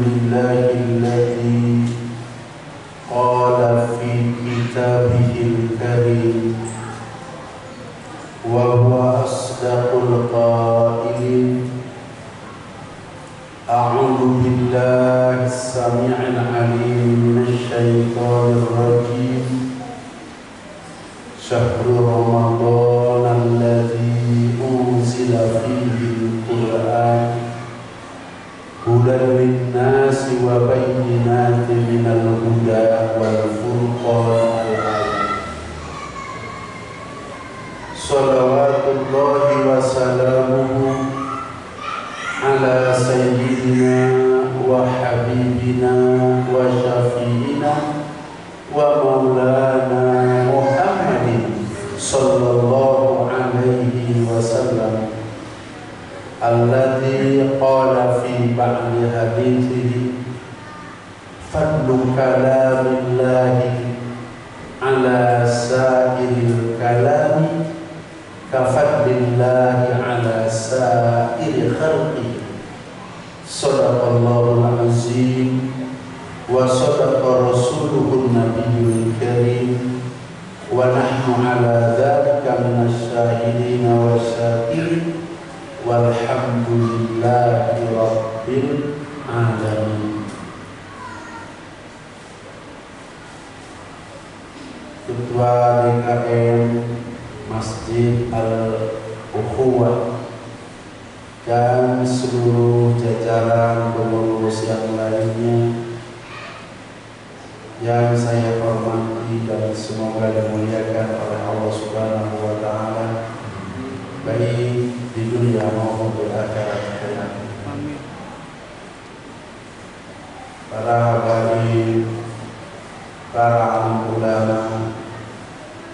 لله الذي قال في كتابه الكريم وهو أصدق القائلين أعوذ بالله السميع العليم من الشيطان الرجيم شهر رمضان الذي أنزل فيه القرآن هدى للناس وبينات من الهدى والفرقان صلوات الله وسلامه على سيدنا وحبيبنا وشفيعنا ومولانا محمد صلى الله عليه وسلم الذي قال في بعض حديثه فضل كلام الله على سائر الكلام كفضل الله على سائر خلقه صدق الله العظيم وصدق رسوله النبي الكريم ونحن على ذلك من الشاهدين والشاكرين والحمد لله رب العالمين. Ketua DKM Masjid Al-Ukhuwah dan seluruh jajaran pengurus yang lainnya yang saya hormati dan semoga dimuliakan oleh Allah Subhanahu wa taala baik di dunia maupun di akhirat kelak. Para habaib, para alim ulama,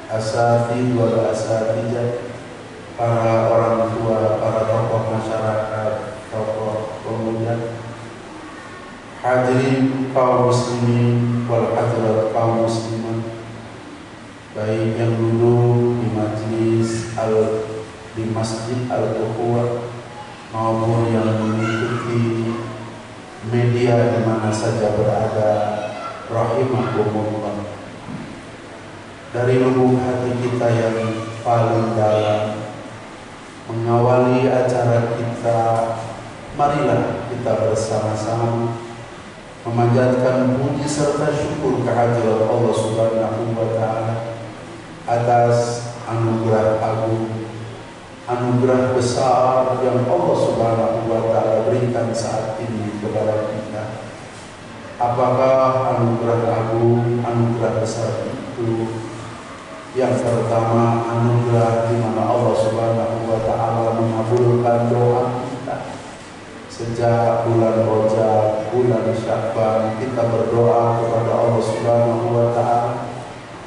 asatidz wal asatijah, para orang tua, para tokoh masyarakat, tokoh pemuda, hadirin kaum muslimin wal hadirat kaum muslimat, baik yang duduk di di Masjid Al-Ukhuwah maupun yang mengikuti media di mana saja berada, rahimakumullah. Dari lubuk hati kita yang paling dalam mengawali acara kita, marilah kita bersama-sama memanjatkan puji serta syukur kehadirat Allah Subhanahu wa taala atas anugerah agung, anugerah besar yang Allah Subhanahu wa taala berikan saat ini kepada kita. Apakah anugerah agung, anugerah besar itu? Yang pertama, anugerah di mana Allah Subhanahu wa taala mengabulkan doa kita. Sejak bulan Rajab, bulan Sya'ban, kita berdoa kepada Allah Subhanahu wa taala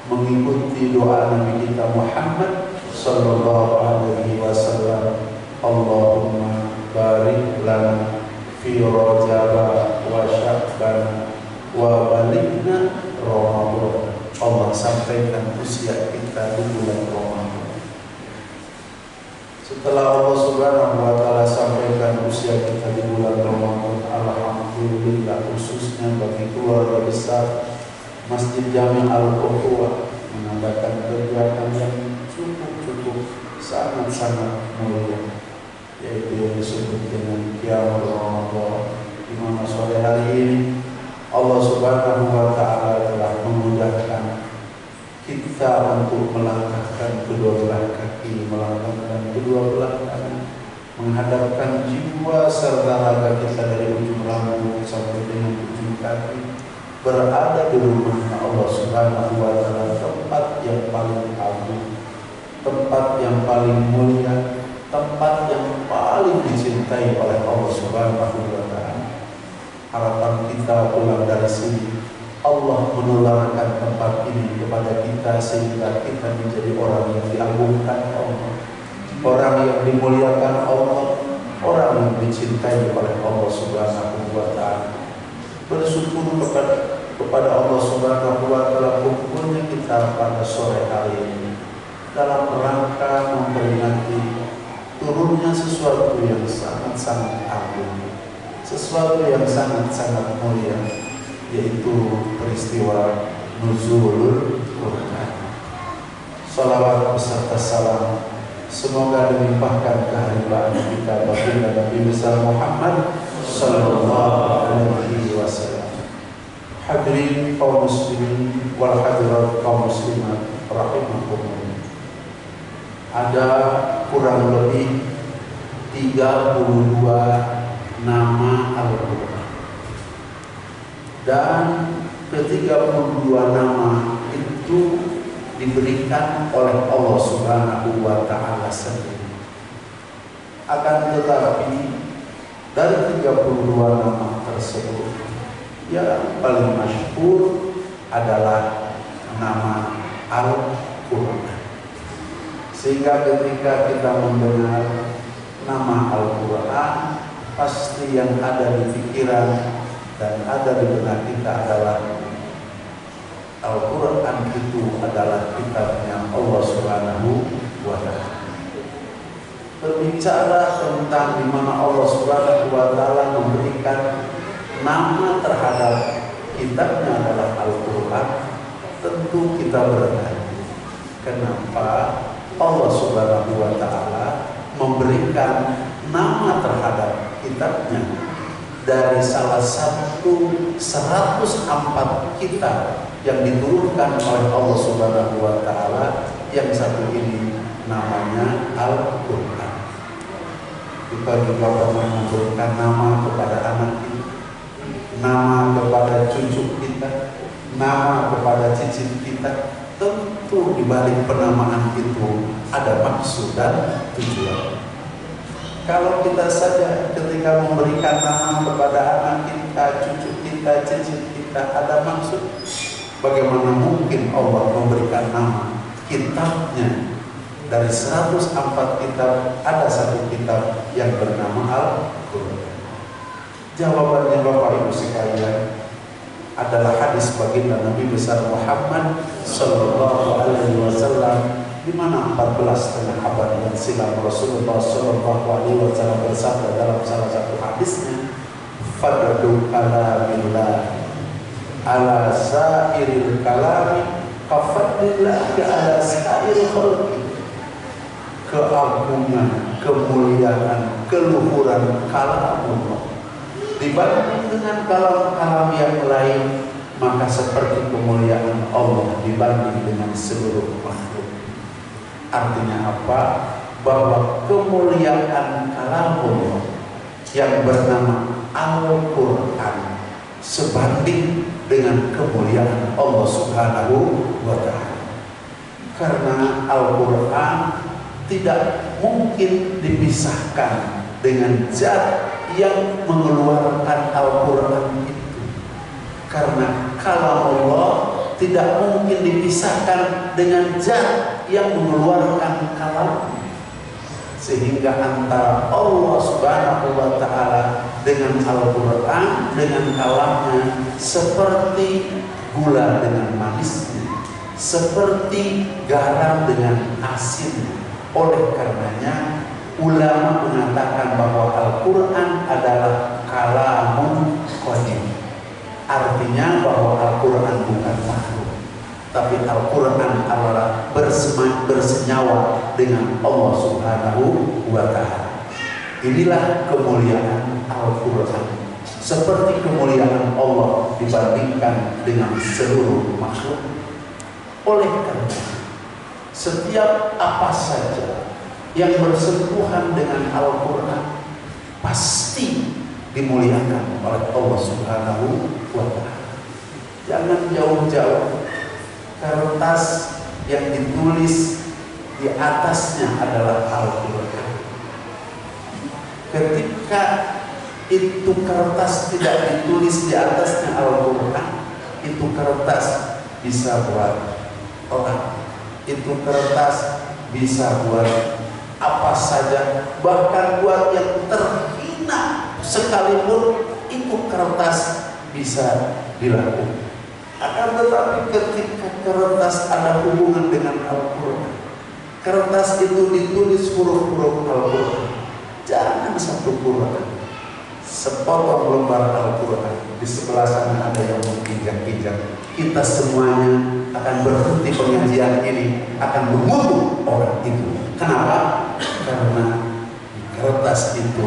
mengikuti doa Nabi kita Muhammad sallallahu alaihi wasallam. Allahumma barik lana fi Rajab wa Sya'ban wa balighna Ramadan. Allah sampaikan usia kita di bulan Ramadan. Setelah Allah Subhanahu wa taala sampaikan usia kita di bulan Ramadan, alhamdulillah khususnya bagi keluarga besar Masjid Jami' Al-Ukhuwah mengadakan kegiatan yang cukup sangat mulia, yaitu yang disebut dengan Qiyamul Ramadan, di mana sore hari ini Allah Subhanahu wa taala telah memudahkan kita untuk melangkahkan kedua belah kaki, melangkahkan kedua belah tangan, menghadapkan jiwa serta raga kita dari ujung rambut sampai dengan ujung kaki, berada di rumah Allah Subhanahu wa taala, tempat yang paling agung, tempat yang paling mulia, tempat yang paling dicintai oleh Allah Subhanahu wa taala. Harapan kita pulang dari sini, Allah menularkan tempat ini kepada kita sehingga kita menjadi orang yang diagungkan Allah, orang yang dimuliakan Allah, orang yang dicintai oleh Allah Subhanahu wa taala. Bersyukur kepada Allah Subhanahu wa taala kumpulnya kita pada sore hari ini dalam rangka memperingati turunnya sesuatu yang sangat-sangat agung, sesuatu yang sangat-sangat mulia, yaitu peristiwa nuzulul Quran. Salawat beserta salam semoga dilimpahkan kehadiran kita baginda Nabi besar Muhammad sallallahu alaihi wasallam. Hadirin kaum muslimin wal hadirat kaum muslimat rahimakumullah. Ada kurang lebih 32 nama Al-Quran, dan ke-32 nama itu diberikan oleh Allah Subhanahu wa Ta'ala sendiri. Akan tetapi dari 32 nama tersebut, yang paling masyhur adalah nama Al-Quran. Sehingga ketika kita mendengar nama Al-Quran, pasti yang ada di pikiran dan ada di benak kita adalah Al-Quran itu adalah kitabnya Allah Subhanahu wa Ta'ala. Berbicara tentang di mana Allah Subhanahu wa Ta'ala memberikan nama terhadap kitabnya adalah Al-Quran, tentu kita bertanya, kenapa Allah Subhanahu wa Ta'ala memberikan nama terhadap kitabnya dari salah satu 104 kitab yang diturunkan oleh Allah Subhanahu wa Ta'ala, yang satu ini namanya Al-Quran. Kita juga pernah memberikan nama kepada anak kita, nama kepada cucu kita, nama kepada cicit kita. Tentu di balik penamaan itu ada maksud dan tujuan. Kalau kita saja ketika memberikan nama kepada anak kita, cucu kita, cicit kita ada maksud, bagaimana mungkin Allah memberikan nama kitabnya? Dari 104 kitab ada satu kitab yang bernama Al-Quran. Jawabannya Bapak Ibu sekalian adalah hadis baginda Nabi besar Muhammad sallallahu alaihi wasallam, di mana 14,5 abad yang silam Rasulullah sallallahu alaihi wasallam bersabda dalam salah satu hadisnya, fadlu kalamillah ala sairil kalami kafadlillah ala sairil khalqi. Keagungan, kemuliaan, keluhuran kalamullah dibanding dengan kalam-kalam yang lain, maka seperti kemuliaan Allah dibanding dengan seluruh makhluk. Artinya apa? Bahwa kemuliaan kalamullah yang bernama Al-Quran sebanding dengan kemuliaan Allah Subhanahu wa Ta'ala. Karena Al-Quran tidak mungkin dipisahkan dengan zat yang mengeluarkan Al-Quran itu. Karena kalam Allah tidak mungkin dipisahkan dengan zat yang mengeluarkan kalam. Sehingga antara Allah Subhanahu wa Ta'ala dengan Al-Quran, dengan kalamnya, seperti gula dengan manisnya, seperti garam dengan asinnya. Oleh karenanya ulama mengatakan bahwa Al-Quran adalah kalamun qadim. Artinya bahwa Al-Quran bukan makhluk, tapi Al-Quran adalah bersenyawa dengan Allah Subhanahu wa Ta'ala. Inilah kemuliaan Al-Quran, seperti kemuliaan Allah dibandingkan dengan seluruh makhluk. Oleh karena setiap apa saja yang bersentuhan dengan Al-Quran pasti dimuliakan oleh Allah Subhanahu wa Ta'ala. Jangan jauh-jauh, kertas yang ditulis di atasnya adalah Al-Quran. Ketika itu kertas tidak ditulis di atasnya Al-Quran, itu kertas bisa buat orang, itu kertas bisa buat apa saja, bahkan buat yang terhina sekalipun itu kertas bisa dilakukan. Akan tetapi ketika kertas ada hubungan dengan Al-Quran, kertas itu ditulis huruf-huruf Al-Quran, jangan satu Quran, sepotong lembar Al-Quran, di sebelah sana ada yang menginjak-injak. Kita semuanya akan berhenti pengajian ini, akan mengutuk orang itu. Kenapa? Karena di kertas itu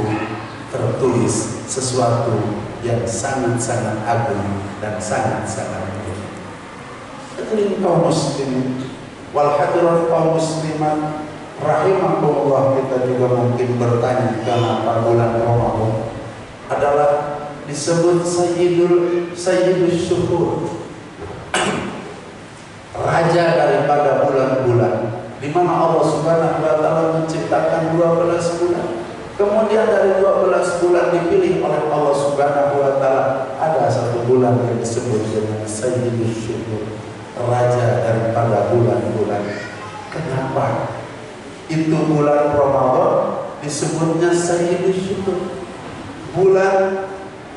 tertulis sesuatu yang sangat-sangat agung dan sangat-sangat mulia. Jadi kaum muslimin wal hadirat kaum muslimat rahimahullah, kita juga mungkin bertanya kenapa bulan Ramadan adalah disebut sayyidul syuhur, raja daripada bulan-bulan, di mana Allah Subhanahu wa taala menciptakan 12 bulan. Kemudian dari 12 bulan dipilih oleh Allah Subhanahu wa taala ada satu bulan yang disebut dengan sayyidul syuhur, raja daripada bulan-bulan. Kenapa itu bulan Ramadan disebutnya sayyidul syuhur, bulan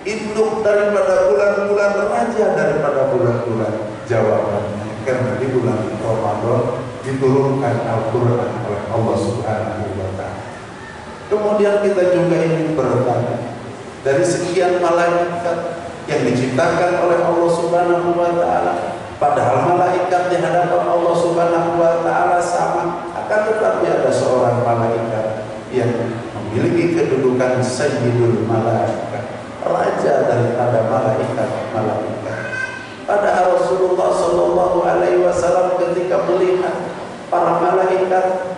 induk daripada bulan-bulan, raja daripada bulan-bulan? Jawabannya karena di bulan Ramadan diturunkan Al-Quran oleh Allah Subhanahu wa ta'ala. Kemudian kita juga ingin bertanya, dari sekian malaikat yang diciptakan oleh Allah Subhanahu wa ta'ala, padahal malaikat di hadapan Allah Subhanahu wa ta'ala sama, akan tetapi ada seorang malaikat yang memiliki kedudukan sayyidul malaikat, raja daripada malaikat. Pada Rasulullah Sallallahu Alaihi Wasallam ketika melihat para malaikat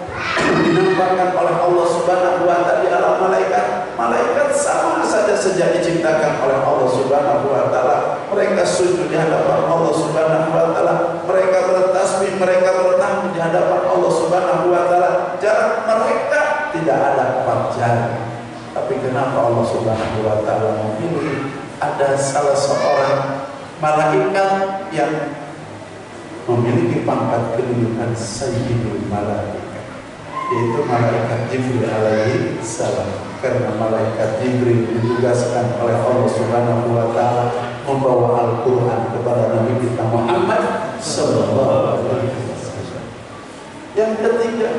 dinampakkan oleh Allah Subhanahu wa ta'ala di alam malaikat sama saja sejak diciptakan oleh Allah Subhanahu wa ta'ala. Mereka sujud di hadapan Allah Subhanahu wa ta'ala, mereka bertasbih, mereka bertahmid di hadapan Allah Subhanahu wa ta'ala. Jarak mereka tidak ada 4 jari. Tapi kenapa Allah Subhanahu wa ta'ala memilih ada salah seorang malaikat yang memiliki pangkat kedudukan sayyidul malaikat, yaitu malaikat Jibril alaihi salam. Karena malaikat Jibril ditugaskan oleh Allah Subhanahu wa ta'ala membawa Al-Quran kepada Nabi kita Muhammad sallallahu alaihi wasallam. Yang ketiga,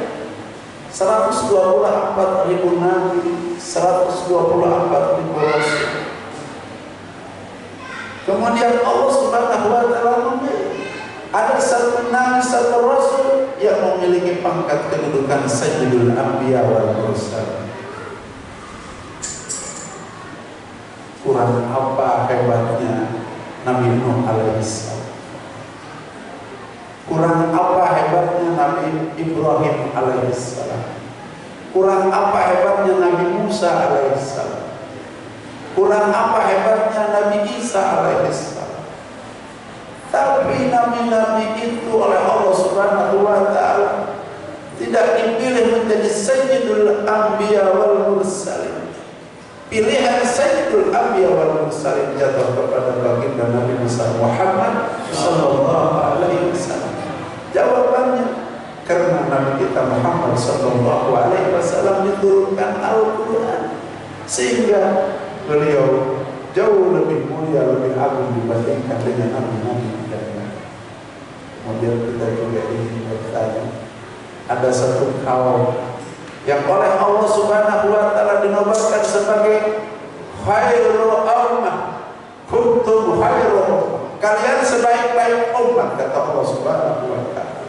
124.000 nabi, 124.000 rasul. Kemudian Allah Subhanahu wa ta'ala memilih ada satu nabi, satu rasul yang memiliki pangkat kedudukan sayyidul anbiya wal mursalin. Kurang apa hebatnya Nabi Nuh alaihissalam? Kurang apa hebatnya Nabi Ibrahim alaihissalam? Kurang apa hebatnya Nabi Musa alaihissalam? Kurang apa hebatnya Nabi Isa alaihissalam? Tapi nabi-nabi itu oleh Allah Subhanahu wa ta'ala tidak dipilih menjadi sayyidul anbiya wal mursalin. Pilihan sayyidul anbiya wal mursalin jatuh kepada baginda Nabi Muhammad sallallahu alaihi wasallam. Jawabannya karena Nabi kita Muhammad sallallahu alaihi wasallam diturunkan Al-Quran, sehingga beliau jauh lebih mulia, lebih agung dibandingkan dengan nabi-nabi yang lain. Kemudian kita juga ingin bertanya, ada satu kaum yang oleh Allah Subhanahu wa ta'ala dinobatkan sebagai khairul ummah, kuntum khairul ummah, kalian sebaik-baik umat, kata Allah Subhanahu wa ta'ala.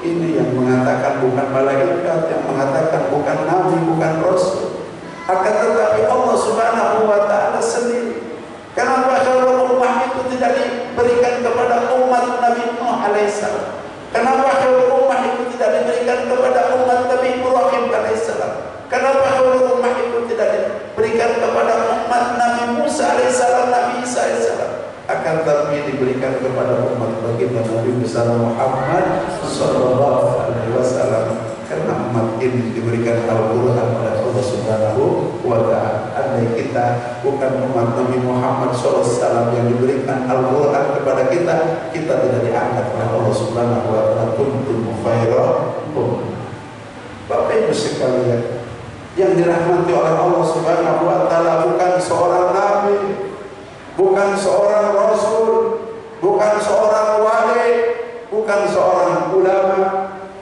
Ini yang mengatakan bukan malaikat, yang mengatakan bukan nabi, bukan rasul, akan tetapi Allah Subhanahu wa ta'ala sendiri. Kenapa khairul ummah itu tidak diberikan kepada umat Nabi Nuh alaihissalam? Kenapa khairul ummah itu tidak diberikan kepada umat Nabi Ibrahim alaihissalam? Kenapa khairul ummah itu tidak diberikan kepada umat Nabi Musa alaihissalam, Nabi Isa alaihissalam? Akan tetapi diberikan kepada umat baginda Nabi besar Muhammad sallallahu alaihi wasallam. Karena umat ini diberikan Al-Quran oleh Allah Subhanahu wa ta'ala. Andai kita bukan umat Nabi Muhammad SAW yang diberikan Al-Quran kepada kita, kita tidak diangkat oleh Allah Subhanahu wa ta'ala. Kuntum khaira ummah. Bapak Ibu sekalian yang dirahmati oleh Allah Subhanahu wa ta'ala, bukan seorang nabi, bukan seorang rasul, bukan seorang wali, bukan seorang ulama,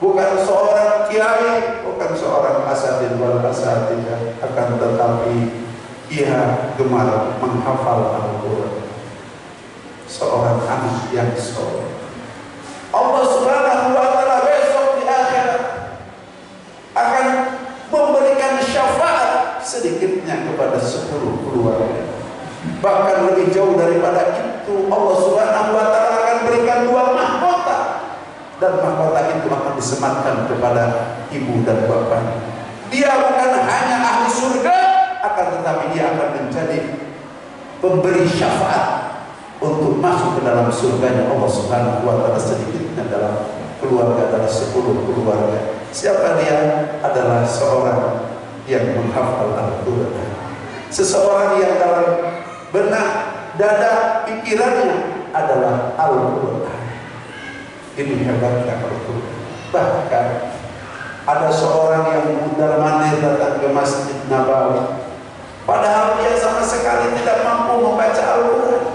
bukan seorang kiai, bukan seorang asatidz wal asatidzah, akan tetapi ia gemar menghafal Al-Quran. Seorang anak yang soleh, Allah Subhanahu wa Ta'ala besok di akhirat akan memberikan syafaat sedikitnya kepada 10 keluarga. Bahkan lebih jauh daripada itu, Allah Subhanahu wa Ta'ala akan berikan 2 mahkota, dan mahkota itu akan disematkan kepada ibu dan bapaknya. Dia bukan hanya ahli surga, akan tetapi dia akan menjadi pemberi syafaat untuk masuk ke dalam surganya Allah Subhanahu wa Ta'ala sedikitnya dalam keluarga, adalah 10 keluarga. Siapa dia? Adalah seorang yang menghafal Al-Quran, seseorang yang dalam benak, dada, pikirannya adalah Al-Quran. Ini hebatnya Al-Quran. Bahkan ada seorang yang mundar-mandir datang ke Masjid Nabawi, padahal dia sama sekali tidak mampu membaca Al-Quran.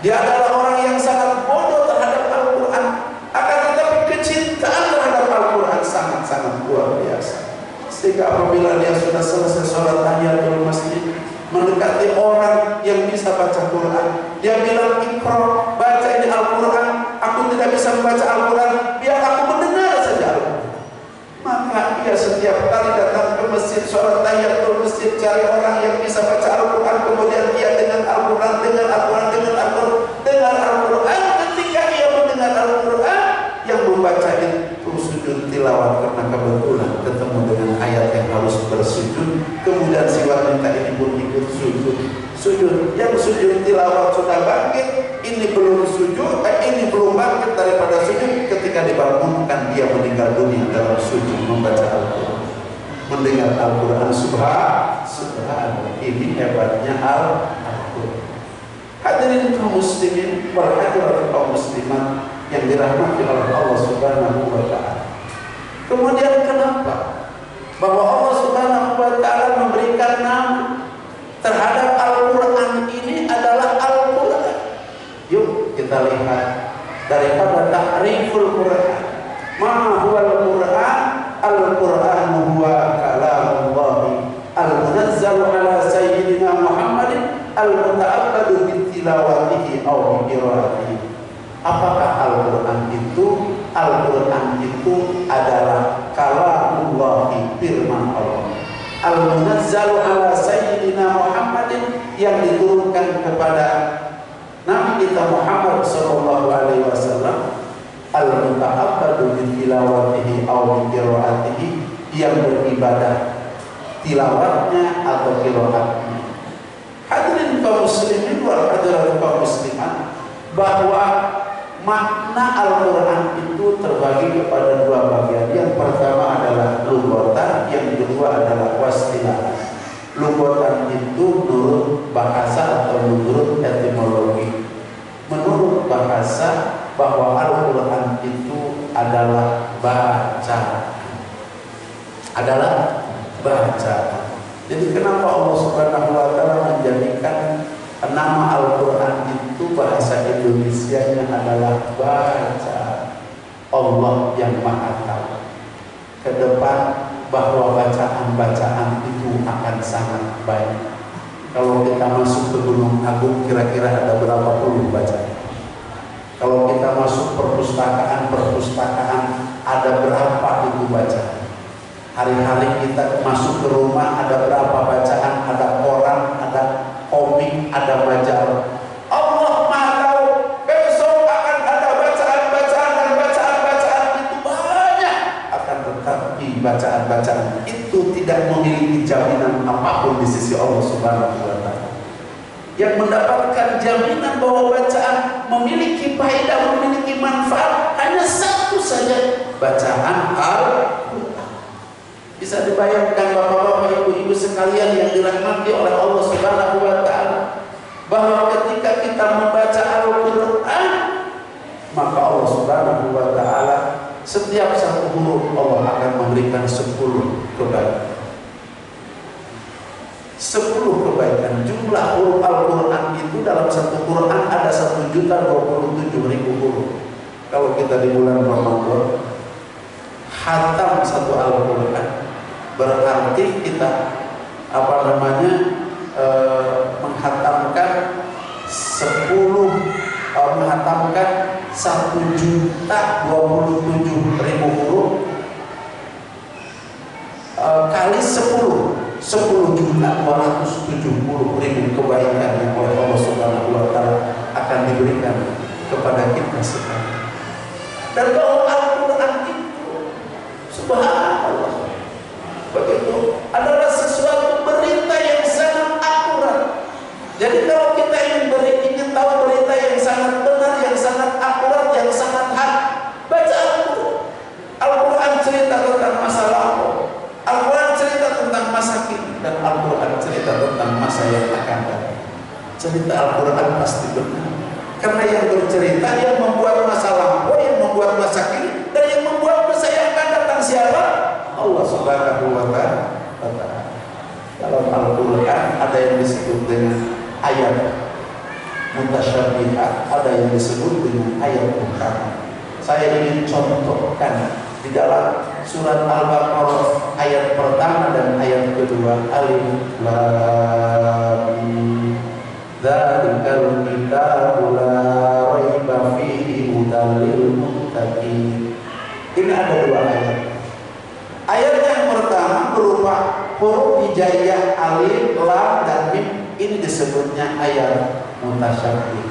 Dia adalah orang yang sangat bodoh terhadap Al-Quran, akan tetapi kecintaan terhadap Al-Quran sangat-sangat luar biasa. Sehingga apabila dia sudah selesai sholat tahiyatul masjid, mendekati orang yang bisa baca Quran, dia bilang, "Iqra, baca ini Al-Quran. Aku tidak bisa membaca Al-Quran, biar aku mendengar saja Al-Quran." Maka ia setiap kali datang ke masjid, sholat tahiyatul masjid, cari orang yang bisa baca Al-Quran, kemudian dia dengan Al-Quran, dengan Al-Quran, dengan Al-Quran, dengan Al-Quran. Ketika ia mendengar Al-Quran, yang membaca itu sujud tilawat karena kebetulan ketemu dengan ayat yang harus bersujud, kemudian si wanita ini pun ikut sujud. Yang sujud tilawat sudah bangkit, ini belum sujud, ini belum bangkit daripada sujud. Ketika dibangunkan, dia meninggal dunia dalam sujud membaca Al-Quran, mendengar Al-Quran. Subhanallah, ini hebatnya Al-Quran. Hadirin kaum muslimin, berhadirat kaum muslimat yang dirahmati oleh Allah Subhanahu wa Ta'ala. Kemudian kenapa bahwa Allah Subhanahu wa Ta'ala memberikan nama terhadap Al-Quran ini adalah Al-Quran? Yuk kita lihat daripada ta'riful Quran. Ma huwa Al-Quran? Al-Quran huwa kalamullah al-munazzal ala sayyidina Muhammadin al-muta'abbadu bitilawatihi aw biqiraatihi. Apakah Al-Quran itu? Al-Quran itu adalah kalamullah, firman Allah, al-munazzal ala sayyidina Muhammadin, yang diturunkan kepada Nabi kita Muhammad sallallahu alaihi wasallam, al-muta'abbadu bitilawatihi aw biqiraatihi, yang beribadah tilawatnya atau qiraatnya. Hadirin kaum muslimin wal hadirat kaum muslimat, bahwa makna Al-Quran itu terbagi kepada 2 bagian. Yang pertama adalah lughatan, yang kedua adalah wastilah. Lughatan itu menurut bahasa atau menurut etimologi. Menurut bahasa, bahwa Al-Quran itu adalah bacaan. Jadi kenapa Allah Subhanahu wa Ta'ala menjadikan nama Al-Quran itu bahasa Indonesianya adalah baca? Allah yang Maha Tahu ke depan bahwa bacaan-bacaan itu akan sangat banyak. Kalau kita masuk ke Gunung Agung, kira-kira ada berapa puluh bacaan? Kalau kita masuk perpustakaan, ada berapa itu bacaan? Hari-hari kita masuk ke rumah, ada berapa bacaan? Ada koran, ada komik, ada majalah. Allah Maha Tahu besok akan ada bacaan-bacaan, dan bacaan-bacaan itu banyak. Akan tetapi bacaan-bacaan itu tidak memiliki jaminan apapun di sisi Allah Subhanahu wa Ta'ala. Yang mendapatkan jaminan bahwa bacaan memiliki faedah, memiliki manfaat, hanya satu saja, bacaan Al-Quran. Bisa dibayangkan bapak-bapak, ibu-ibu sekalian yang dirahmati oleh Allah Subhanahu wa Ta'ala, bahwa ketika kita membaca Al-Quran, maka Allah Subhanahu wa Ta'ala setiap satu huruf Allah akan memberikan 10 kebaikan. 10 kebaikan. Jumlah huruf Al-Quran itu dalam satu Quran ada 1.027.000 huruf. Kalau kita di bulan Ramadan khatam satu Al-Quran, berarti kita menghatamkan 1.027.000 huruf kali 10.270.000 kebaikan yang oleh Allah Subhanahu wa Ta'ala akan diberikan kepada kita sekalian. Dan kalau Al-Quran itu subhanallah begitu adalah sesuatu berita yang sangat akurat. Jadi kalau kita ingin tahu berita yang sangat benar, yang sangat akurat, yang sangat hak, baca Al-Quran. Al-Quran cerita tentang masa lalu, Al-Quran cerita tentang masa kini, dan Al-Quran cerita tentang masa yang akan datang. Cerita Al-Quran pasti benar, karena yang bercerita yang membuat masa lalu, yang membuat masa kini, dan yang membuat masa yang akan datang siapa? Allah Subhanahu wa Ta'ala. Dalam Al-Quran ada yang disebut dengan ayat mutasyabihat, ada yang disebut dengan ayat muhkamat. Saya ingin contohkan di dalam surat Al-Baqarah ayat pertama dan ayat kedua. Alif Lam Mim Dzalikal kitabu la raiba fihi hudal lil muttaqin. Ini ada dua ayat. Ayat yang pertama berupa huruf hijaiyah alif, lam, dan mim. Ini disebutnya ayat mutasyabih.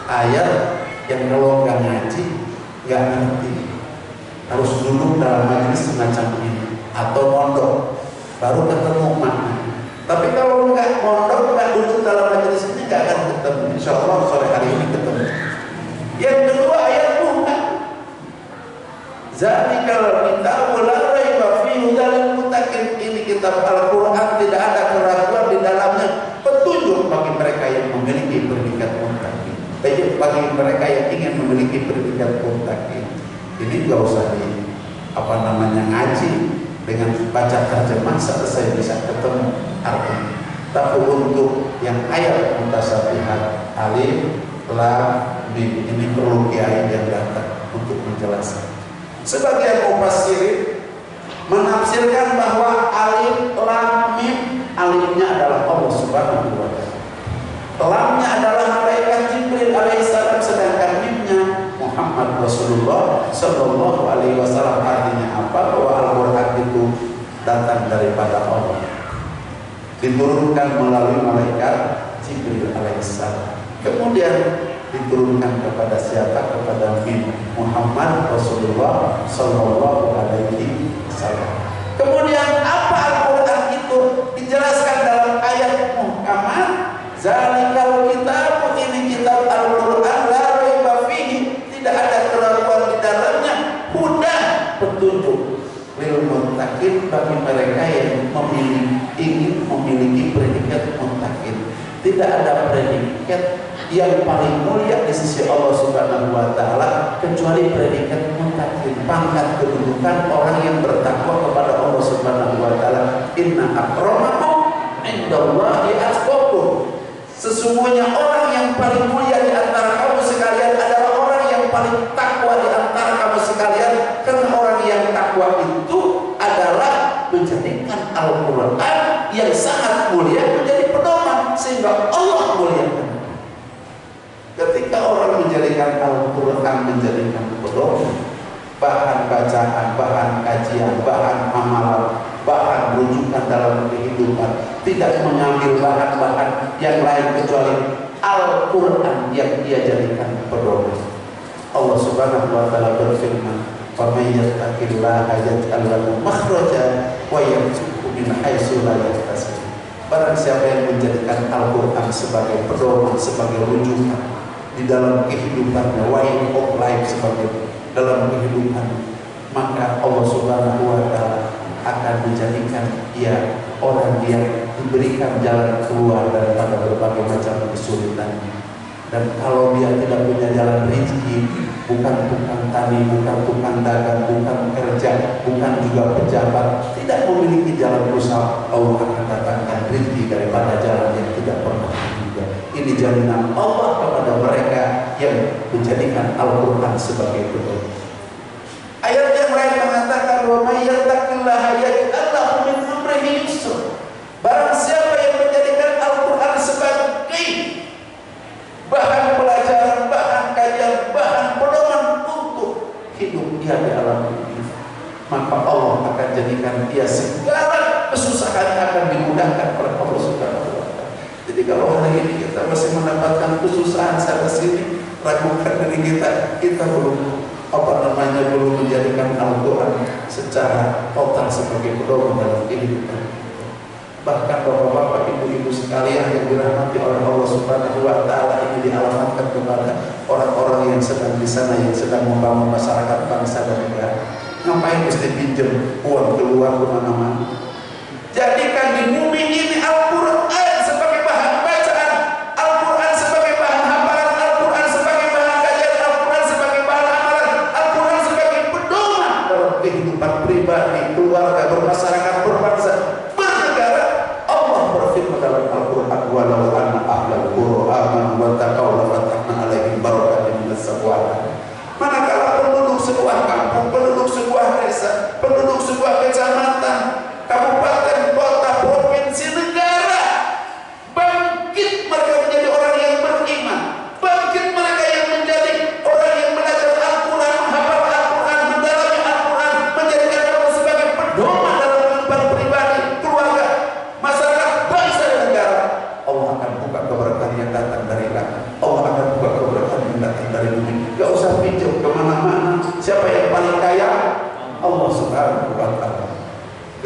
Ayat yang kalau nggak ngaji, nggak ngerti, harus duduk dalam majelis semacam ini atau mondok baru ketemu makna. Tapi kalau nggak mondok, nggak duduk dalam majelis ini, nggak akan ketemu. Insya Allah sore hari ini ketemu. Yang kedua ayat Tuhan. Zalikal kitabu la raiba fihi hudal muttaqin. Ini kitab Al-Quran tidak ada keraguan di dalamnya, petunjuk bagi mereka yang memiliki predikat muttaqin. Bagi mereka yang ingin memiliki predikat muttaqin. Ini nggak usah ngaji dengan baca terjemah selesai bisa ketemu artinya. Tapi untuk yang ayat mutasyabihat alif, lam, mim ini perlu kiai yang datang untuk menjelaskan. Sebagian mufassirin menafsirkan bahwa alif, lam, mim, alifnya adalah Allah Subhanahu wa Ta'ala, lamnya adalah malaikat Jibril alaihissalam, sedangkan mimnya Muhammad Rasulullah Sallallahu Alaihi Wasallam. Artinya apa? Bahwa Al-Quran itu datang daripada Allah, diturunkan melalui malaikat Jibril alaihissalam, kemudian diturunkan kepada siapa? Kepada Muhammad Rasulullah Sallallahu Alaihi Wasallam. Kemudian apa Al-Quran itu dijelaskan dalam ayat muhkamat. Zalikal kitab, ini kitab Al-Quran, la raiba fihi, tidak ada keraguan di dalamnya, huda, petunjuk, lil muttaqin, bagi mereka yang ingin memiliki predikat muttaqin. Tidak ada predikat yang paling mulia di sisi Allah Subhanahu wa Ta'ala kecuali predikat muttaqin, pangkat kedudukan orang yang bertakwa kepada Allah Subhanahu wa Ta'ala. Inna akramakum indallahi atqakum. Sesungguhnya orang yang paling mulia di antara kamu sekalian adalah orang yang paling takwa di antara kamu sekalian, karena orang yang takwa itu adalah menjadikan Al-Quran yang sangat mulia menjadi pedoman sehingga Allah muliakan. Ketika orang menjadikan Al-Quran menjadikan pedoman, bahan bacaan, bahan kajian, bahan amalan, bahan rujukan dalam kehidupan, tidak mengambil bahan-bahan yang lain kecuali Al-Quran yang dia jadikan pedoman. Allah Subhanahu wa Ta'ala berfirman, "Faman yattaqillaha yaj'al lahu makhraja wa yarzuqhu min haitsu la yahtasib." Barang siapa yang menjadikan Al-Quran sebagai pedoman, sebagai rujukan di dalam kehidupannya, way of life, sebagai dalam kehidupan, maka Allah Subhanahu wa Ta'ala akan menjadikan dia orang yang diberikan jalan keluar daripada berbagai macam kesulitan. Dan kalau dia tidak punya jalan rezeki, bukan tukang tani, bukan tukang dagang, bukan kerja, bukan juga pejabat, tidak memiliki jalan usaha, Allah akan datangkan rezeki daripada jalan yang tidak pernah juga. Ini jaminan Allah kepada mereka yang menjadikan Al-Quran sebagai pedoman. Ayat yang lain mengatakan, "Wa may yattaqillaha yaj'al lahu min amrihi yusra." Barang siapa yang menjadikan dia di alam dunia, maka Allah akan jadikan dia segala kesusahan akan dimudahkan oleh Allah Subhanahu wa Ta'ala. Jadi kalau hari ini kita masih mendapatkan kesusahan sana sini, ragukan diri kita belum menjadikan Al-Quran secara total sebagai pedoman dalam kehidupan. Bahkan bapak-bapak, ibu-ibu sekalian yang dirahmati oleh Allah Subhanahu wa Ta'ala, ini dialamatkan kepada orang-orang yang sedang di sana, yang sedang membangun masyarakat bangsa dan negara. Ngapain mesti pinjam uang keluar kemana-mana? Jadikan di bumi ini Al-Quran sebagai bahan bacaan, Al-Quran sebagai bahan hafalan, Al-Quran sebagai bahan kajian, Al-Quran sebagai bahan amalan, Al-Quran sebagai pedoman dalam kehidupan pribadi, keluarga, bermasyarakat, berbangsa, bernegara. Allah berfirman dalam Al-Quran, walau anna ahlal qura amanu wattaqaw la fatahna alaihim barakatin minas samawati. Manakala penduduk sebuah kampung, penduduk sebuah desa, penduduk sebuah kecamatan, kabupaten, kota, provinsi, negara bangkit, mereka menjadi orang yang beriman, bangkit mereka yang menjadi orang yang belajar Al-Quran, menghafal Al-Quran, mendalami Al-Quran, menjadikan Allah sebagai pedoman dalam kehidupan pribadi, keluarga, masyarakat, bangsa dan negara. Allah akan buka keberkahan yang datang dari langit, Allah akan buka keberkahan yang datang dari bumi. Gak usah pinjam kemana-mana. Siapa yang paling kaya? Allah Subhanahu wa Ta'ala.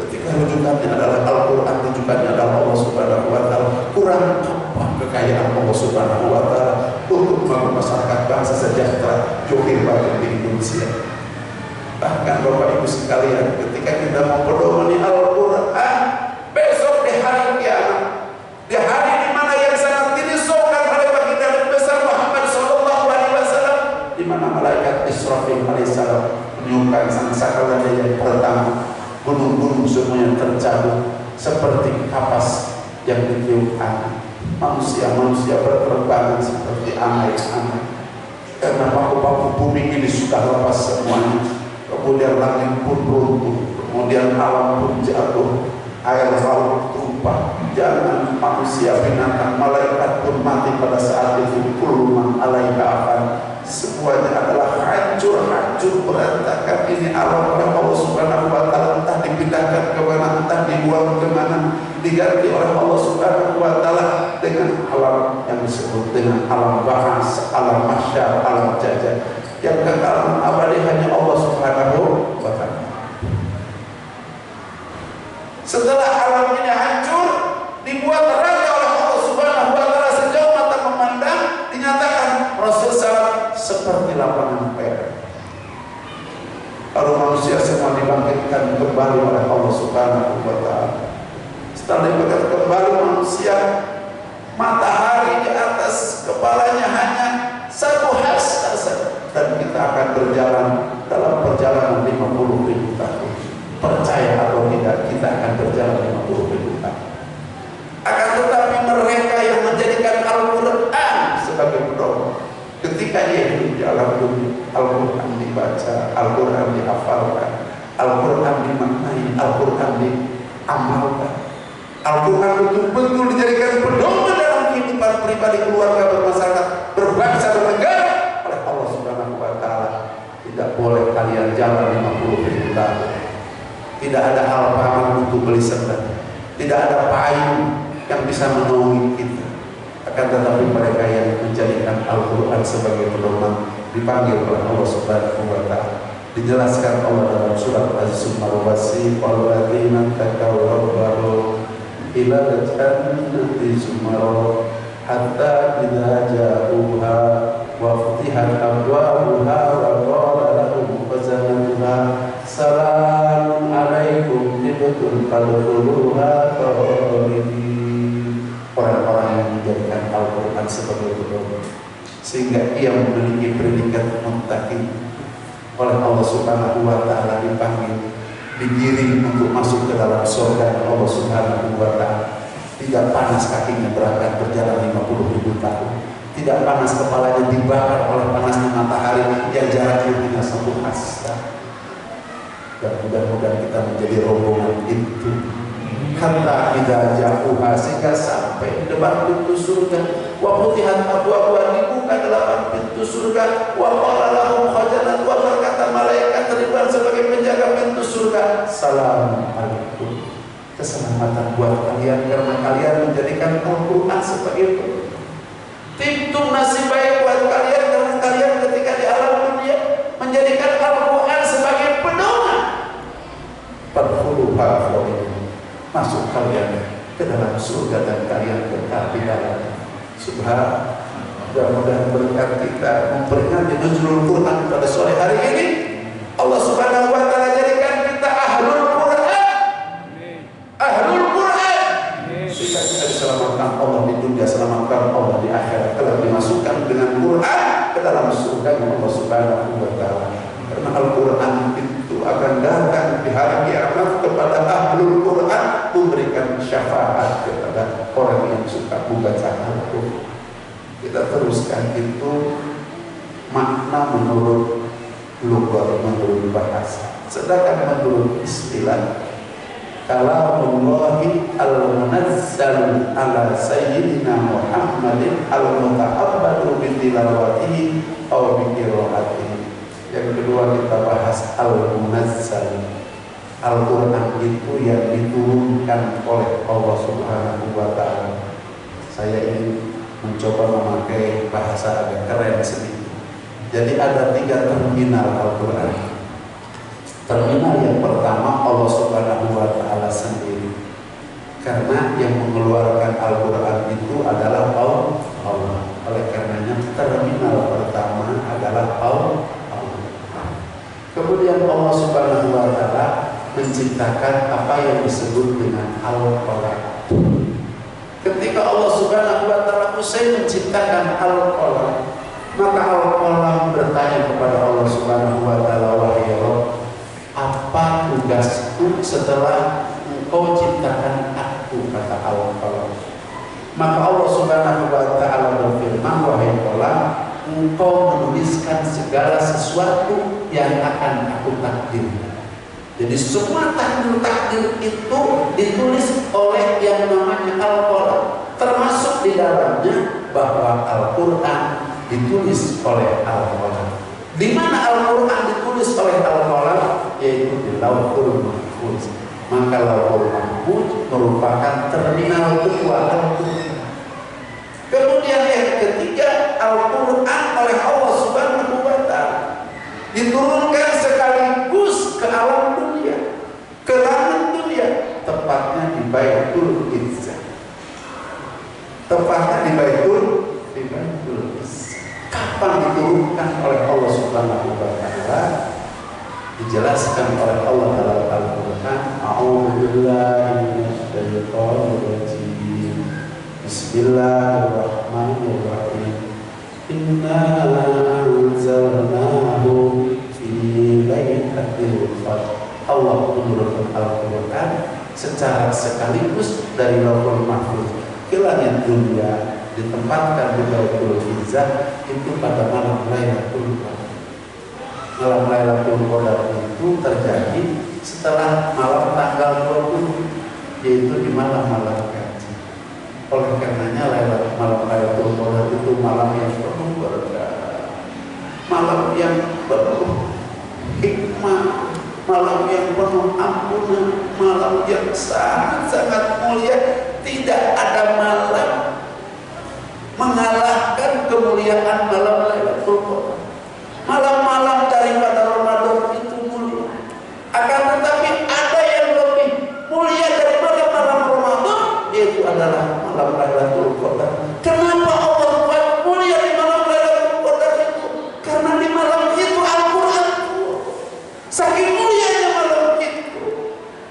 Ketika rujukannya adalah Al-Quran, rujukannya adalah Allah Subhanahu wa Ta'ala, kurang apa kekayaan Allah Subhanahu wa Ta'ala untuk membangun masyarakat bangsa sejahtera johir bagi di Indonesia. Bahkan Bapak Ibu sekalian, ketika kita mau pedomani Al-Quran, besok di hari kiamat, di hari di mana yang sangat dirisaukan oleh baginda Nabi besar Muhammad sallallahu alaihi wasallam, di mana malaikat Israfil alaihissalam meniupkan sangkakala yang pertama, gunung-gunung semuanya tercabut seperti kapas yang ditiupkan. Manusia-manusia berterbangan seperti anai-anai, karena paku-paku bumi ini sudah lepas semuanya. Kemudian langit pun runtuh, kemudian alam pun jatuh, air laut tumpah. Jangan manusia, binatang, malaikat pun mati pada saat itu. Kullu man 'alaiha fan. Semuanya adalah hancur berantakan. Ini alam oleh Allah Subhanahu wa Ta'ala, entah dipindahkan ke mana, entah dibuang ke mana, diganti oleh Allah Subhanahu wa Ta'ala dengan alam yang disebut dengan alam bahas, alam mahsyar, alam jajan. Yang kekal abadi hanya Allah Subhanahu wa Ta'ala. Setelah alam ini hancur, dibuat neraka oleh Allah Subhanahu wa Ta'ala sejauh mata memandang, dinyatakan Rasul SAW seperti lapangan perak. Lalu manusia semua dibangkitkan kembali oleh Allah Subhanahu wa Ta'ala. Setelah dibangkitkan kembali manusia, matahari di atas kepalanya hanya satu hasta saja, dan kita akan berjalan dalam perjalanan 50.000 tahun. Percaya atau tidak, kita akan berjalan 50.000 tahun. Akan tetapi mereka yang menjadikan Al-Quran sebagai pedoman, ketika dia hidup di alam dunia, Al-Quran dibaca, Al-Quran dihafalkan, Al-Quran dimaknai, Al-Quran diamalkan, Al-Quran betul-betul dijadikan pedoman dalam kehidupan pribadi, keluarga, bermasyarakat, berbangsa, bernegara oleh Allah Subhanahu wa Ta'ala. Tidak boleh kalian jalan 50.000 tahun. Tidak ada hal-hal untuk beli sedang, tidak ada payung yang bisa menolong kita. Akan tetapi mereka yang menjadikan Al-Quran sebagai pedoman dipanggil oleh Allah Subhanahu wa Ta'ala. Dijelaskan Allah dalam surat Az-Zumar, walladzina taqaw rabbahum ila jannati zumar hatta idza ja'uha wa futihat abwabuha wa qala lahum khazanatuha salamun alaikum tibtum fadkhuluha khalidin. Orang-orang yang menjadikan Al-Quran sebagai pedoman sehingga ia memiliki predikat muttaqin oleh Allah Subhanahu wa Ta'ala, dipanggil, digiring untuk masuk ke dalam surga Allah Subhanahu wa Ta'ala. Tidak panas kakinya berangkat berjalan 50.000 tahun, tidak panas kepalanya dibakar oleh panasnya matahari yang jaraknya hanya 1 hasta. Dan mudah-mudahan kita menjadi rombongan itu. Hatta idza ja'uha, sehingga sampai di depan pintu surga, wa futihat abwabuha, dibuka 8 pintu surga, wa qala lahum khazanatuha, berkata malaikat Ridwan sebagai penjaga pintu surga. Assalamualaikum. Keselamatan buat kalian karena kalian menjadikan Al-Quran sebagai pedoman. Timtum nasib baik buat kalian karena kalian ketika di alam dunia menjadikan Al-Quran sebagai pedoman. Fadkhuluha khalidin. Masuk kalian ke dalam surga dan kalian kekal di dalam. Subhanallah. Mudah-mudahan berkat kita memperingati nuzulul Quran pada sore hari ini, Allah Subhanahu wa taala jadikan kita ahlul Quran. Ahlul Quran. Sehingga kita diselamatkan Allah di dunia, selamatkan Allah di akhirat, kalau dimasukkan dengan Quran ke dalam surga Allah Subhanahu wa taala. Karena Al-Quran itu akan datang di hari kiamat kepada ahlul Quran, memberikan syafaat kepada orang yang suka membaca Al-Quran. Kita teruskan itu makna menurut lughat, menurut bahasa. Sedangkan menurut istilah, kalamullahi al-munazzal ala sayyidina Muhammadin al-muta'abbadu bitilawatihi aw biqiraatihi. Yang kedua kita bahas al-munazzal. Al-Quran itu yang diturunkan oleh Allah Subhanahu wa taala. Saya ini mencoba memakai bahasa agak keren sedikit. Jadi ada 3 terminal Al-Quran. Terminal yang pertama Allah Subhanahu wa taala sendiri. Karena yang mengeluarkan Al-Quran itu adalah Allah. Oleh karenanya terminal pertama adalah Allah. Kemudian Allah Subhanahu wa taala menciptakan apa yang disebut dengan Al-Qalam. Ketika Allah Subhanahu wa taala usai menciptakan Al-Qalam, maka Al-Qalam bertanya kepada Allah Subhanahu wa taala, wahai Rabb, apa tugasku setelah Engkau ciptakan aku, kata Al-Qalam. Maka Allah Subhanahu wa taala berfirman, wahai Qalam, Engkau menuliskan segala sesuatu yang akan aku takdirkan. Jadi semua takdir itu ditulis oleh yang namanya Al-Qalam, termasuk di dalamnya bahwa Al-Quran ditulis oleh Al-Qalam. Di mana Al-Quran ditulis oleh Al-Qalam? Yaitu di Lauhul Mahfuz. Maka Lauhul Mahfuz merupakan terminal kedua Al-Quran. Kemudian yang ketiga, Al-Quran oleh Allah Subhanahu wa taala diturunkan sekaligus ke alam dunia, ke langit dunia, tepatnya di Baitul Izzah. Tepatnya di Baitul Izzah. Kapan diturunkan oleh Allah Subhanahu wa taala? Dijelaskan oleh Allah dalam Al-Quran. A'udzubillahi minasyaitonir rajim. Bismillahirrahmanirrahim. Inna anzalnahu fi lailatul qadr. Allah menurunkan Al-Quran secara sekaligus dari Lauhul Mahfuz ke langit dunia, ditempatkan di Baitul Izzah itu pada malam Lailatul Qadar. Malam Lailatul Qadar itu terjadi setelah malam tanggal 20, yaitu di malam-malam gaji. Oleh karenanya malam Lailatul Qadar itu malam yang penuh berkah, malam yang penuh hikmah, malam yang penuh ampunan, malam yang sangat-sangat mulia. Tidak ada malam mengalahkan kemuliaan malam Lailatul Qadar. Malam-malam daripada Ramadan itu mulia, akan tetapi ada yang lebih mulia dari malam-malam Ramadan, yaitu adalah malam Lailatul Qadar. Kenapa Allah buat mulia di malam Lailatul Qadar itu? Karena di malam itu Al-Quran turun. Saking mulianya malam itu,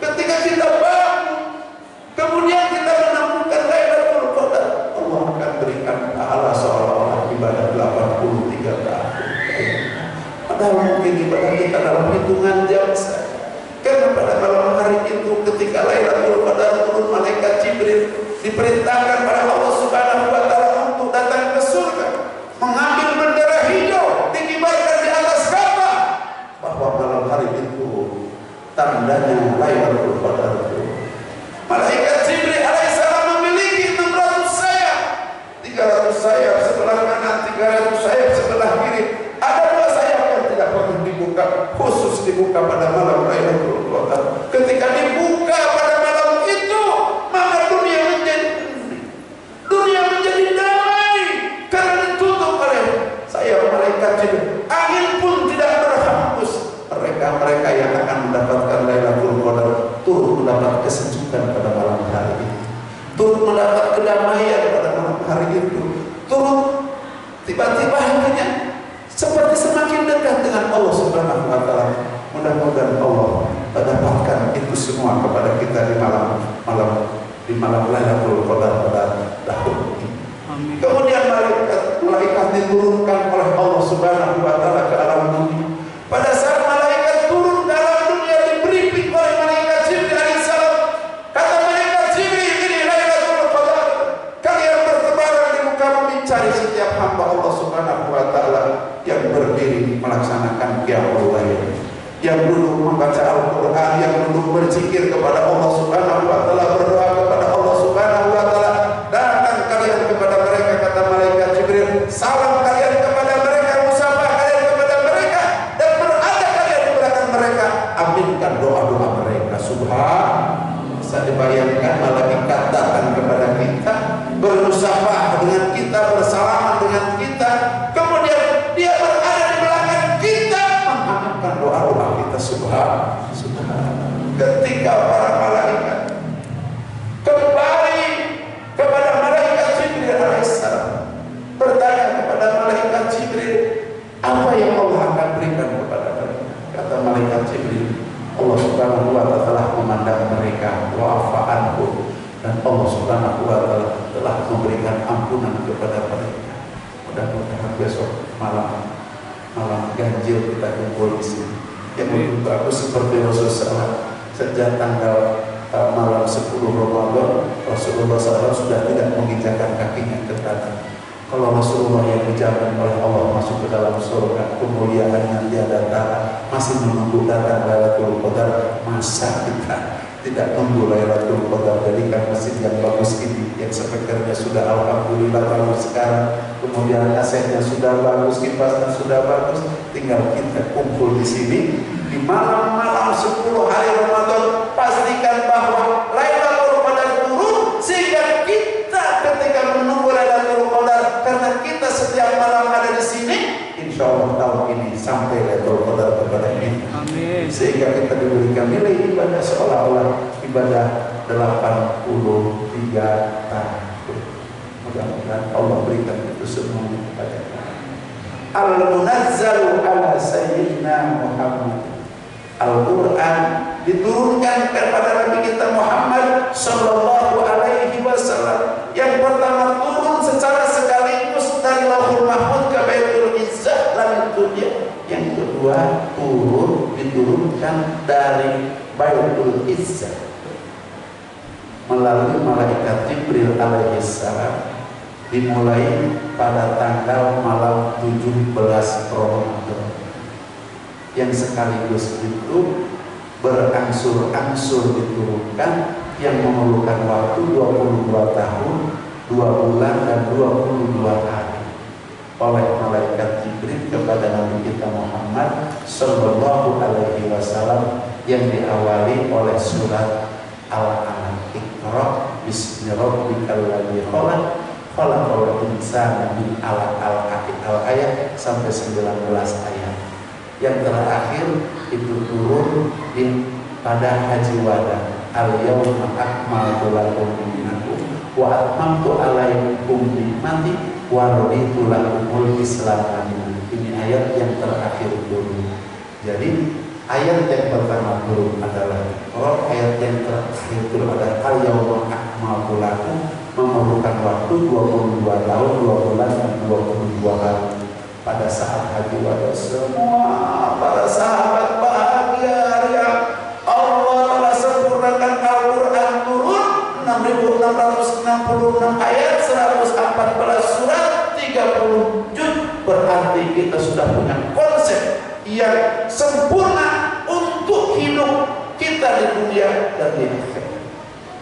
ketika kita bangun, kemudian kita menemukan Lailatul Qadar, Allah akan berikan pahala seolah-olah ibadah 83 tahun. Padahal mungkin ibadah kita dalam hitungan jam saja. Karena pada malam hari itu ketika Lailatul Qadar turun, malaikat Jibril diperintahkan pada Allah Subhanahu wa taala untuk datang ke surga, mengambil bendera hijau dikibarkan di atas Ka'bah, bahwa malam hari itu tandanya Lailatul Qadar itu. Malaikat Jibril alaihissalam memiliki 600 sayap, 300 sayap sebelah kanan, 300 sayap sebelah kiri. Ada 2 sayap yang tidak pernah dibuka, khusus dibuka malaikat Jibril, angin pun tidak berhembus. Mereka yang akan mendapatkan Lailatul Qadar turut mendapat kesejukan pada malam hari itu, turut mendapat kedamaian pada malam hari itu, turut tiba-tiba hatinya seperti semakin dekat dengan Allah Subhanahu wa Ta'ala. Mudah-mudahan Allah mendapatkan itu semua kepada kita di malam Lailatul Qadar pada tahun ini. Kemudian malaikat diturunkan oleh Allah Subhanahu wa Ta'ala ke alam dunia. Pada saat malaikat turun ke alam dunia, diberi oleh malaikat Jibril alaihissalam. Kata malaikat Jibril, ini Lailatul Qadar. Kalian bertebaran di muka bumi, cari setiap hamba Allah Subhanahu wa Ta'ala yang berdiri melaksanakan qiyamul lail, yang duduk membaca Al-Quran, yang duduk berzikir kepada Allah Subhanahu wa Ta'ala, berdoa kepada Allah Subhanahu wa Ta'ala. Datang kalian kepada mereka, kata malaikat Jibril, salam kalian kepada mereka, musafah kalian kepada mereka, dan berada kalian di belakang mereka, aminkan doa-doa mereka. Subhan, bisa dibayangkan malaikat datang kepada kita, bermusafah dengan kita, bersalaman dengan kita, kemudian dia berada di belakang kita, mengaminkan doa-doa kita. Subhan. Ketika para malaikat kembali kepada malaikat Jibril alaihissalam, bertanya kepada malaikat Jibril, apa yang Allah akan berikan kepada mereka? Kata malaikat Jibril, Allah Subhanahu wa Ta'ala telah memandang mereka, wa'afa anhum, dan Allah Subhanahu wa Ta'ala telah memberikan ampunan kepada mereka. Mudah-mudahan besok malam ganjil kita kumpul di sini. Yang lebih bagus seperti Rasulullah sejak tanggal malam 10 Ramadan, Rasulullah SAW sudah tidak menginjakkan kakinya ke tanah. Kalau Rasulullah yang dijamin oleh Allah masuk ke dalam surga, kemuliaannya tiada tara, masih menunggu datang Lailatul Qadar, masa kita tidak nunggu Lailatul Qadar? Jadikan masjid yang bagus ini, yang speakernya sudah alhamdulillah bagus sekarang, kemudian kasetnya sudah bagus, kipasnya sudah bagus, tinggal kita kumpul di sini di malam-malam 10 hari Ramadan. Pastikan bahwa Lailatul Qadar turun, sehingga kita ketika menunggu Lailatul Qadar, karena kita setiap malam ada di sini, insya Allah tahun ini sampai Lailatul Qadar kepada kita. Amin. Sehingga kita diberikan nilai ibadah seolah-olah ibadah 83 tahun. Mudah-mudahan Allah berikan itu semuanya kepada kita. Al-Munazzalu ala Sayyidina Muhammad. Al-Quran diturunkan kepada Nabi kita Muhammad Sallallahu Alaihi Wasallam. Yang pertama turun secara sekaligus dari Lauhul Mahfuz ke Baitul Izzah langit dunia. Yang kedua diturunkan dari Baitul Izzah melalui malaikat Jibril alaihissalam, dimulai pada tanggal malam 17 Ramadan, yang sekaligus itu berangsur-angsur diturunkan, yang memerlukan waktu 22 tahun, 2 bulan dan 22 hari oleh malaikat Jibril kepada Nabi kita Muhammad Sallallahu Alaihi Wasallam, yang diawali oleh surat Al-Alaq, Iqra bismi rabbikal ladzi khalaq, khalaqal insana min 'alaq, al-ayat sampai 19 ayat. Yang terakhir itu turun pada Haji Wada, al-yawma akmaltu lakum dinakum wa atmamtu alaikum ni'mati wa raditu lakumul Islam. Ini ayat yang terakhir turun. Jadi ayat yang pertama turun adalah Iqra, ayat yang terakhir turun adalah al-yawma akmaltu lakum, memerlukan waktu 22 tahun, 2 bulan dan 22 hari. Pada saat Haji Wada semua para sahabat bahagia, Allah telah sempurnakan Al-Quran turun 6.666 ayat, 114 surat, 30 juz. Berarti kita sudah punya konsep yang sempurna untuk hidup kita di dunia dan di akhirat.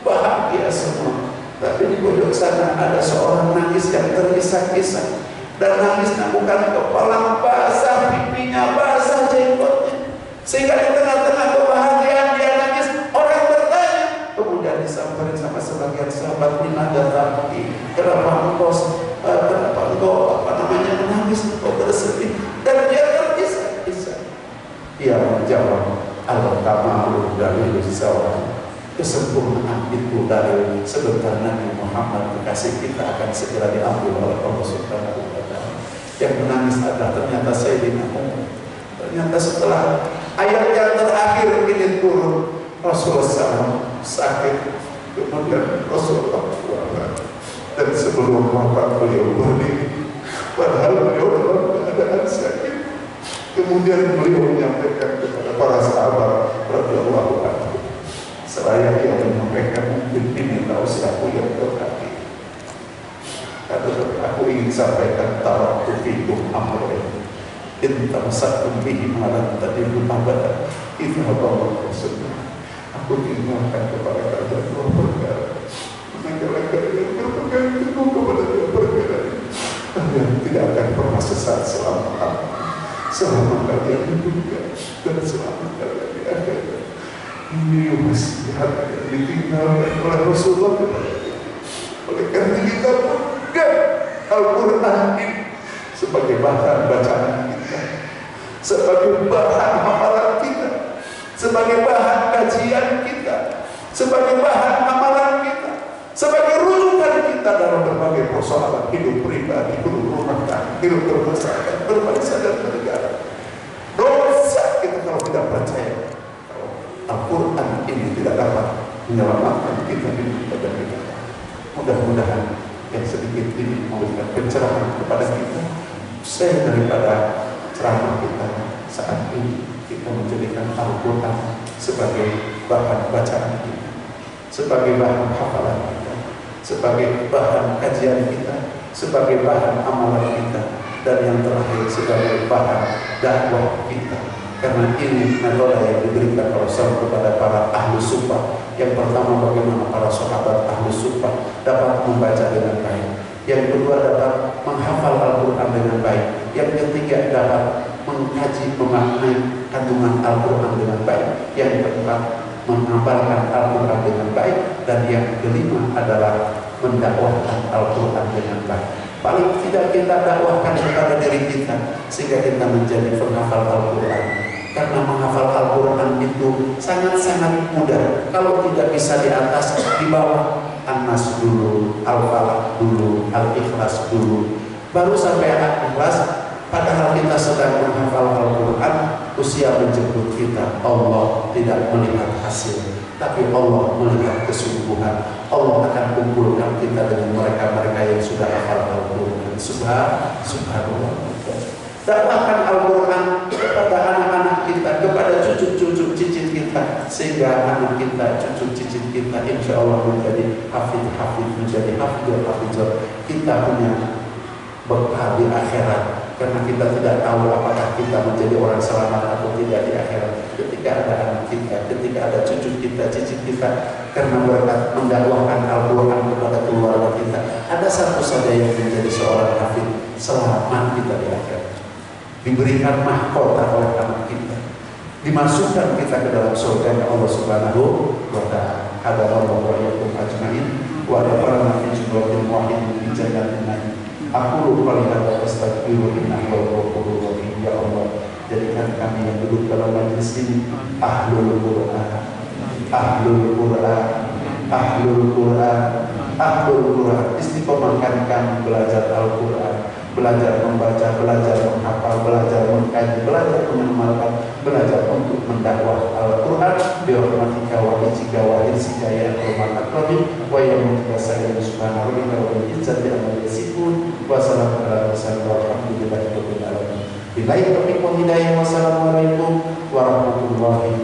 Bahagia semua. Tapi di pojok sana ada seorang nangis yang terisak-isak. Dan nangisnya bukan kepala basah, pipinya basah, jenggotnya. Sehingga di tengah-tengah kebahagiaan dia nangis. Orang bertanya, kemudian disamperin sama sebagian sahabat, "Limadha tabki?" Kenapa engkau menangis, engkau bersedih? zawal. Kesempurnaan itu dari sebentar Nabi Muhammad kekasih kita akan segera diambil oleh Allah Subhanahu wa Ta'ala. Yang menangis adalah ternyata Sayyidina Umar. Ternyata setelah ayat yang terakhir ini turun, Rasulullah SAW sakit, kemudian Rasulullah wafat. Dan sebelum wafat beliau berdiri, padahal beliau dalam keadaan sakit. Kemudian beliau menyampaikan kepada para sahabat radhiyallahu anhu, seraya yang menyampaikan, mungkin ini tahu siapa yang terhati. Aku ingin sampaikan taraktu fikum amrayn in tamsaktum bihi ma lam tadillu abadan idza Allah rasulullah. Aku ingatkan kepada kalian dua perkara. Manakala kalian berpegang teguh kepada dua perkara ini, kalian tidak akan pernah sesat selama kalian di dunia dan selama kalian di akhirat. Ini wasiat yang ditinggalkan oleh Rasulullah kepada kita. Oleh karena kita pegang Al-Quran ini sebagai bahan bacaan kita, sebagai bahan hafalan kita, sebagai bahan kajian kita, sebagai bahan amalan kita, sebagai rujukan kita dalam berbagai persoalan hidup pribadi, hidup rumah tangga, hidup bermasyarakat, berbangsa dan bernegara. Dosa kita kalau tidak percaya Al-Quran ini tidak dapat menyelamatkan kita di dunia dan di akhirat. Mudah-mudahan yang sedikit ini memberikan pencerahan kepada kita. Saya daripada ceramah kita saat ini, kita menjadikan Al-Quran sebagai bahan bacaan kita, sebagai bahan hafalan kita, sebagai bahan kajian kita, sebagai bahan amalan kita, dan yang terakhir sebagai bahan dakwah kita. Karena ini metode yang diberikan Rasul kepada para ahli sunnah. Yang pertama, bagaimana para sahabat ahli sunnah dapat membaca dengan baik. Yang kedua, dapat menghafal Al-Quran dengan baik. Yang ketiga, dapat mengkaji, memaknai kandungan Al-Quran dengan baik. Yang keempat, mengamalkan Al-Quran dengan baik. Dan yang kelima adalah mendakwahkan Al-Quran dengan baik. Paling tidak kita dakwahkan kepada diri kita sehingga kita menjadi penghafal Al-Quran. Karena menghafal Al-Quran itu sangat-sangat mudah. Kalau tidak bisa di atas, di bawah. An-Nas dulu, Al-Falaq dulu, Al-Ikhlas dulu, baru sampai Al-Ikhlas. Padahal kita sedang menghafal Al-Quran, usia menjemput kita. Allah tidak melihat hasil, tapi Allah melihat kesungguhan. Allah akan kumpulkan kita dengan mereka-mereka yang sudah hafal Al-Quran. Subhanallah. Dakwahkan Al-Quran kepada anak-anak kita, kepada cucu-cucu cicit kita, sehingga anak kita, cucu cicit kita insya Allah menjadi hafid-hafid, menjadi hafidh-hafidh. Kita punya bekal di akhirat, karena kita tidak tahu apakah kita menjadi orang selamat atau tidak di akhirat. Ketika ada anak kita, ketika ada cucu kita, cicit kita, karena mereka mendakwahkan Al-Quran kepada keluarga kita, ada satu saja yang menjadi seorang hafid, selamat kita di akhirat. Diberikan mahkota oleh anak kita, dimasukkan kita ke dalam surga Allah Subhanahu wa Ta'ala. Hadallahu wa iyyakum ajmain wa nafarana fi jumlatil muwahhidin fi jannatin na'im. Aku lupa lihat astaghfiru innahu ghafurur rahim. Ya Allah, jadikan kami yang duduk dalam majlis ini ahlul Quran, ahlul Quran, ahlul Quran, ahlul Quran. Istiqomahkan kami belajar Al-Quran, belajar membaca, belajar menghafal, belajar mengkaji, belajar mengamalkan, belajar untuk mendakwah Al-Quran. Birahmatika wa ijika wa izika ya akramal akramin wa ya mutakassalim subhanahu wa izzati amma yasifun wa salamun ala mursalin walhamdulillahi rabbil alamin. Billahi taufiq wal hidayah. Wassalamualaikum warahmatullahi